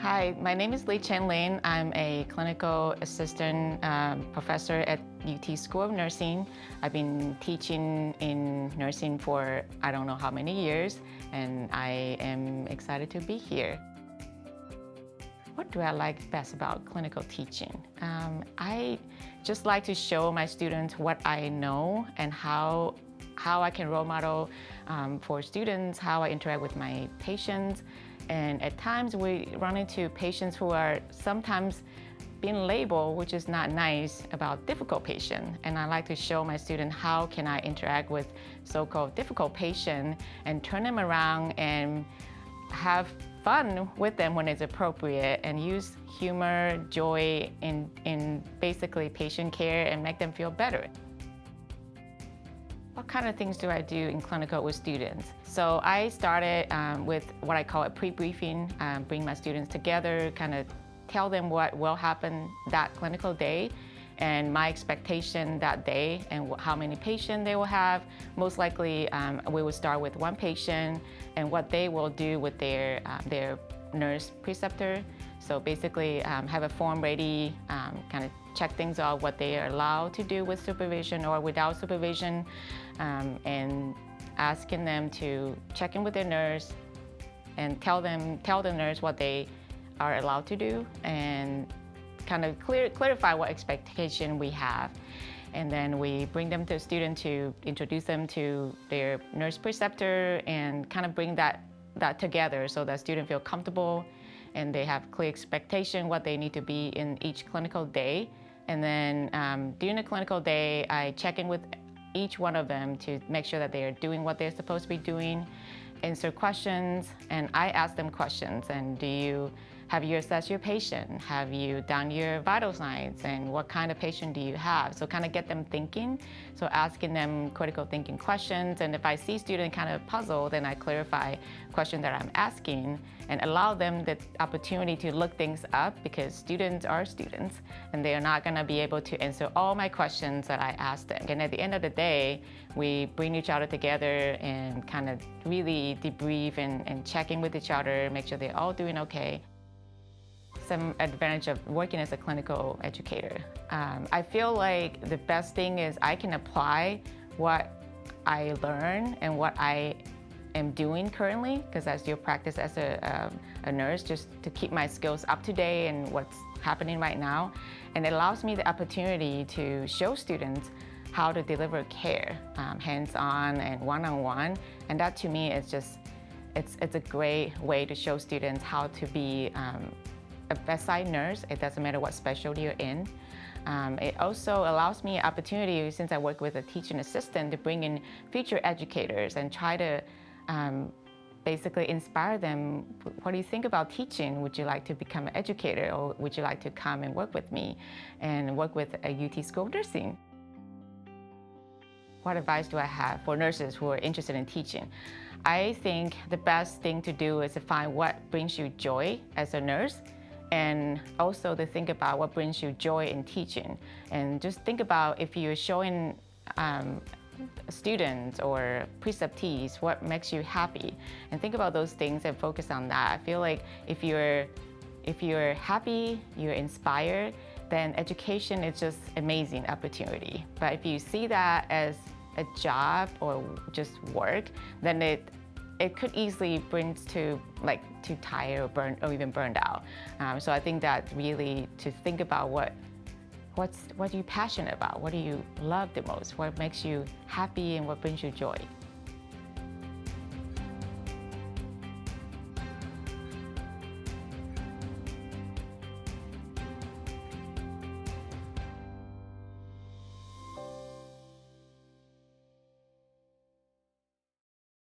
Hi, my name is Li-Chen Lin. I'm a clinical assistant professor at UT School of Nursing. I've been teaching in nursing for I don't know how many years, and I am excited to be here. What do I like best about clinical teaching? I just like to show my students what I know and how I can role model for students, how I interact with my patients. And at times we run into patients who are sometimes being labeled, which is not nice, about difficult patient. And I like to show my students how can I interact with so-called difficult patient and turn them around and have fun with them when it's appropriate and use humor, joy in basically patient care and make them feel better. What kind of things do I do in clinical with students? So I started with what I call a pre-briefing, bring my students together, kind of tell them what will happen that clinical day and my expectation that day and how many patients they will have. Most likely, we will start with one patient and what they will do with their nurse preceptor. So basically, have a form ready, kind of check things out, what they are allowed to do with supervision or without supervision, and asking them to check in with their nurse and tell the nurse what they are allowed to do and kind of clarify what expectation we have. And then we bring them to a student to introduce them to their nurse preceptor and kind of bring that together so that students feel comfortable and they have clear expectation what they need to be in each clinical day. And then during the clinical day, I check in with each one of them to make sure that they are doing what they're supposed to be doing, answer questions, and I ask them questions. And have you assessed your patient? Have you done your vital signs? And what kind of patient do you have? So kind of get them thinking. So asking them critical thinking questions. And if I see student kind of puzzled, then I clarify question that I'm asking and allow them the opportunity to look things up because students are students and they are not gonna be able to answer all my questions that I ask them. And at the end of the day, we bring each other together and kind of really debrief and check in with each other, make sure they're all doing okay. Some advantage of working as a clinical educator. I feel like the best thing is I can apply what I learn and what I am doing currently, because I still practice as a nurse just to keep my skills up to date and what's happening right now. And it allows me the opportunity to show students how to deliver care, hands-on and one-on-one. And that to me is just, it's a great way to show students how to be a bedside nurse. It doesn't matter what specialty you're in. It also allows me an opportunity, since I work with a teaching assistant, to bring in future educators and try to basically inspire them. What do you think about teaching? Would you like to become an educator, or would you like to come and work with me and work with a UT School of Nursing? What advice do I have for nurses who are interested in teaching? I think the best thing to do is to find what brings you joy as a nurse, and also to think about what brings you joy in teaching. And just think about if you're showing students or preceptees what makes you happy, and think about those things and focus on that. I feel like if you're happy, you're inspired, then education is just amazing opportunity. But if you see that as a job or just work, then it could easily bring to too tired or burn or even burned out. So I think that really to think about what are you passionate about? What do you love the most? What makes you happy and what brings you joy?